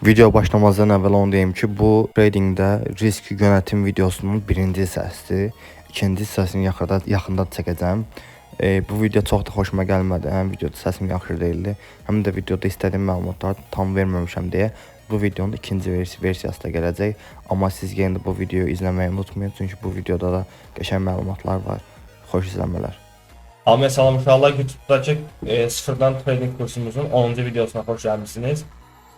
Video başlamazdan əvvəl onu deyim ki, bu tradingdə risk yönetim videosunun birinci hissəsidir. İkinci hissəsini yaxında çəkəcəm. Bu video çox da xoşuma gəlmədi. Həm videoda səsim yaxşı deyildi, həm də videoda istədiyim məlumatları tam verməmişəm deyə bu videonun ikinci versiyası da gələcək. Amma siz yenə də bu videoyu izləməyi unutmayın, çünki bu videoda da qəşəng məlumatlar var. Xoş izləmələr. Hamıya salam uşaqlar, YouTube'dakı sıfırdan trading kursumuzun 10-cu videosuna xoş gəlmişsiniz.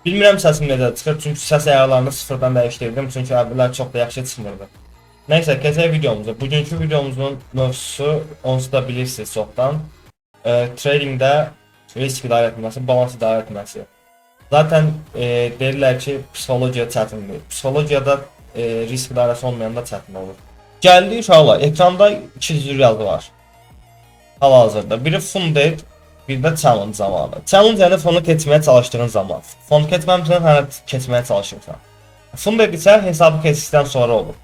Bilmirəm səsim necə çıxır, çünki səs ayarlarını sıfırdan dəyişdirdim, çünki əvvəllər çox da yaxşı çıxmırdı. Nəysə, keçək videomuza. Bugünkü videomuzun mövzusu, onsuz da bilirsiniz çoxdan, tradingdə risk idarə etməsi, balans idarə etməsi. Zaten deyirlər ki, psixologiya çətindir. Psixologiyada risk idarəsi olmayanda çətin olur. Gəldi uşaqlar, ekranda iki cür yazı var. Hal-hazırda. Biri funded, bir də challenge zamanı. Challenge yəni fonu keçməyə çalışdığın zaman. Fonu keçməmişsən, hələ keçməyə çalışırsan. Funded isə hesabı keçdikdən sonra olur.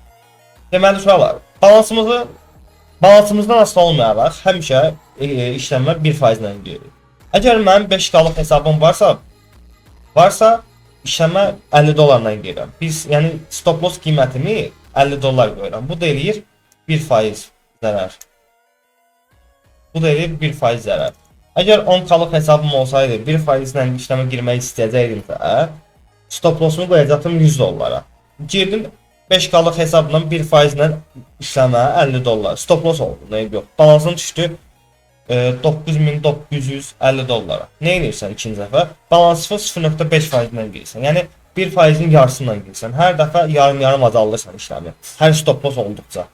Deməli uşaqlar, balansımızdan asılı olmayaraq həmişə işləmə 1% ilə gedir. Əgər mənim 5K-lıq hesabım varsa işləmə 50 dollarla gedirəm. Biz yəni stop loss qiymətimi 50 dollar qoyuram. Bu da eləyir 1% zərər. Bu da eləyir 1% zərər. Əgər 10K-lıq hesabım olsaydı, 1% ilə işləmə girmək istəyəcəkdimsə, stop loss'umu qoyacaqdım 100 dollara. Girdim 5K-lıq hesabla 1% ilə işləmə 50 dollar. Stop loss oldu, neyib yox. Balansın düşdü 9950 dollara. Nə edirsən ikinci dəfə? Balansını 0.5% ilə girsən. Yəni 1%-in yarısından girsən. Hər dəfə yarım-yarım azaldırsan işləmi. Hər stop loss olduqca.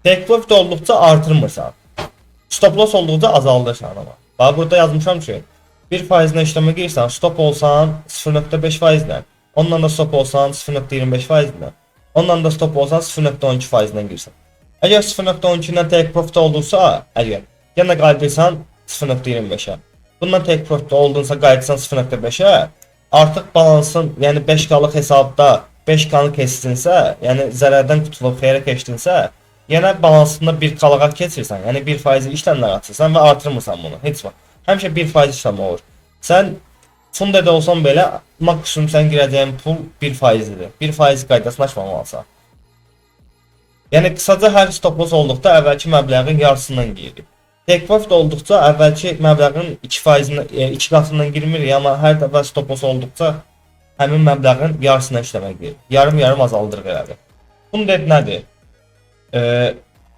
Take profit olduqca artırmırsan. Stop loss olduqca azaldırsan amma. Bax burada yazmışam ki, 1% ilə işləmə girirsən, stop olsan 0.5% ilə, ondan da stop olsan 0.25% ilə, ondan da stop olsan 0.12% ilə girsən. Əgər 0.12 ilə take profit olduqsa, yenə qayıdırsan 0.25-ə. Bundan take profit oldunsa qayıdırsan 0.5-ə, artıq balansın, yəni 5K-lıq hesabda 5K-nı keçdinsə, yəni zərərdən qutulub xeyrə keçdinsə, yenə balansında 1K-lığa keçirsən, yəni 1% işləmlər atırsan və artırmırsan bunu, heç vaxt. Həmişə 1% işləmə olur. Sən funded olsan belə, maksimum sən girəcəyin pul 1%-dir. 1% qaydasını aşmamalısan. Yəni qısaca hər stop loss olduqda əvvəlki məbləğin yarısından girir. Take profit olduqca əvvəlki məbləğin 2 qatından girmirik, amma hər dəfə stop loss olduqca həmin məbləğin yarısına işləmə girir. Yarım-yarım azaldırıq elədir. Funded nədir?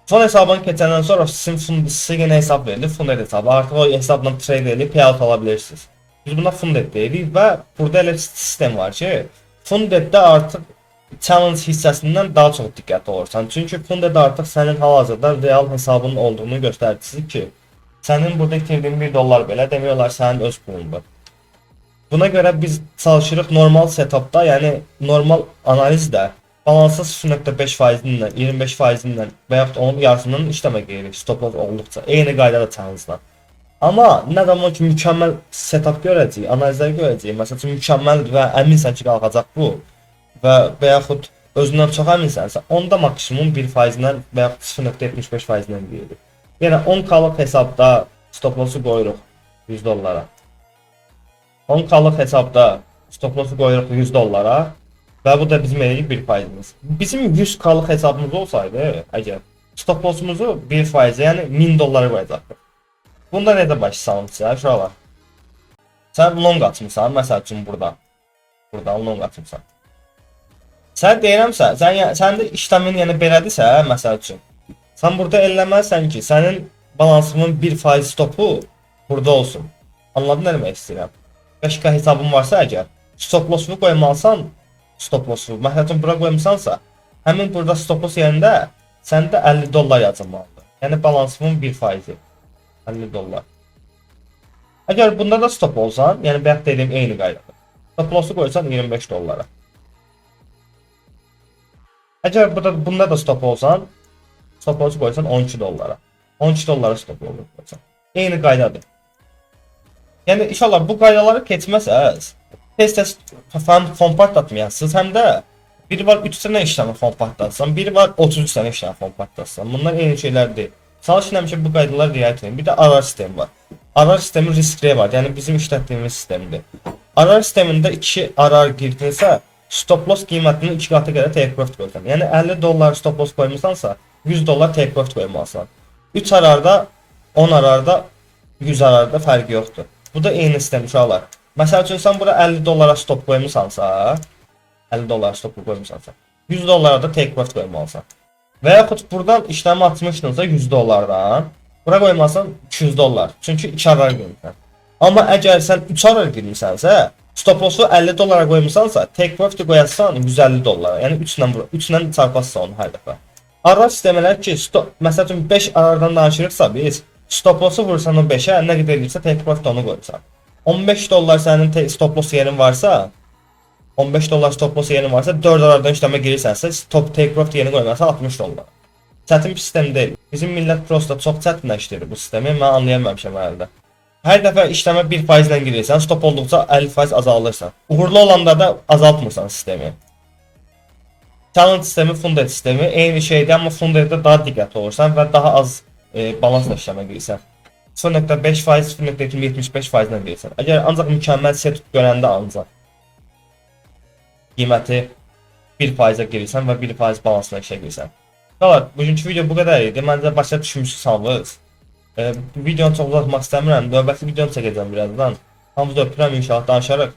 Son hesabını keçəndən sonra sizin yenə hesab verilir, funded hesabı. Artıq o hesabla trade edib payout ala bilirsiniz. Biz buna funded deyirik və burada elə sistem var ki, fundeddə artıq challenge hissəsindən daha çox diqqətli olursan. Çünki funded artıq sənin hal-hazırda real hesabının olduğunu göstəricisi ki, sənin burada itirdiyin 1 dollar belə demək olar sənin öz pulundur. Buna görə biz çalışırıq normal setupda, yəni normal analizdə balansın 0.5% ilə, 25% ilə və yaxud onun yarısından işləmə giririk stop loss olduqca. Eyni qaydada challenge-dan. Amma nə zaman ki mükəmməl setup görəcəyik, analizləri görəcəyik, məsəl üçün mükəmməl və əminsən ki qalacaq bu və yaxud özündən çox əminsənsə, onda maksimum 1% ilə və yaxud 0.75% ilə giririk. Yəni 10K-lıq hesabda stop loss-u qoyuruq 100 dollara. 10K-lıq hesabda stop loss-u qoyuruq 100 dollara. Və bu da bizim eləyik 1%-imiz. Bizim 100K-lıq hesabımız olsaydı, əgər stop loss'umuzu 1%, yəni 1000 dollara qoyacaqdıq. Bunda necə başlayalım sizə, uşaqlar? Sən long açmısan, məsəl üçün burada long açmısan. Sən deyirəmsə, səndə işləmin yəni belədirsə, məsəl üçün, sən burada eləməlisən ki, sənin balansının 1% stopu burada olsun. Anladın nə demək istəyirəm? 5K hesabın varsa əgər, stop loss'unu qoymalısan, stop loss'u. Məsəl üçün bura qoymuşsansa, həmin burada stop loss yerində səndə 50 dollar yazılmalıdır. Yəni balansının 1%. 50 dollar. Əgər bunda da stop olsan, yəni bayaq dediyim eyni qaydadır. Stop loss'u qoysan 25 dollara. Əgər bunda da stop olsan, stop loss'u qoysan 12 dollara. 12 dollara stop loss'u qoysan. Eyni qaydadır. Yəni inşallah bu qaydaları keçməsəz, tez-tez fon partlatmayasınız, həm də biri var 3 sənə işləmə fon partlatsan, biri var 33 sənə işləmə fon partlatsan. Bunlar eyni şeylər deyil. Çalışın həmişə bu qaydalara riayət edin. Bir də arar sistemi var. Arar sistemi riskli var. Yəni bizim işlətdiyimiz sistemdir. Arar sistemində 2 arar girdinsə, stop loss qiymətinin 2 qatı qədər take profit qoyursan. Yəni 50 dollar stop loss qoymusansa, 100 dollar take profit qoymalısan. 3 ararda, 10 ararda, 100 ararda fərqi yoxdur. Bu da eyni sistem uşaqlar. Məsəl üçün sən bura 50 dollara stop qoymusansa, 50 dollar stop qoymusansa, 100 dollara da take profit qoymalısan. Və yaxud buradan işləmi açmışdınsa 100 dollardan, bura qoymasan 200 dollar. Çünki 2 arar girmirsən. Amma əgər sən 3 arar girmisənsə, stop loss'u 50 dollara qoymusansa, take profit'i qoyasan 150 dollara. Yəni 3 ilə çarpasın onu hər dəfə. Arar sistemlər ki, məsəl üçün 5 arardan danışırıqsa biz, stop loss'u vursan o 5-ə, nə qədər edirsə take profit onu qoyursan. 15 dollar sənin stop loss yerin varsa, 15 dollar stop loss yerin varsa, 4 arardan işləmə girirsənsə, take profit yerini qoymasan 60 dollar. Çətin bir sistem deyil. Bizim millət prosta çox çətinləşdirir bu sistemi. Mən anlayamamışam əldə. Hər dəfə işləmə 1% ilə girirsən, stop olduqca 50% azalırsan. Uğurlu olanda da azaltmırsan sistemi. Challenge sistemi, funded sistemi eyni şeydir, amma fundeddə daha diqqətli olursan və daha az balansla işləmə girirsən. 0.5%, 0.75% ilə girirsən. Əgər ancaq mükəmməl setup görəndə ancaq qiyməti 1%-ə girirsən və 1% balansla işə girirsən. Qalar, bugünkü video bu qədər idi. Məncə başa düşmüşsünüz. Videonu çox uzatmaq istəmirəm. Növbəti videonu çəkəcəm birazdan. Hamınızı öpürəm, inşallah danışarıq.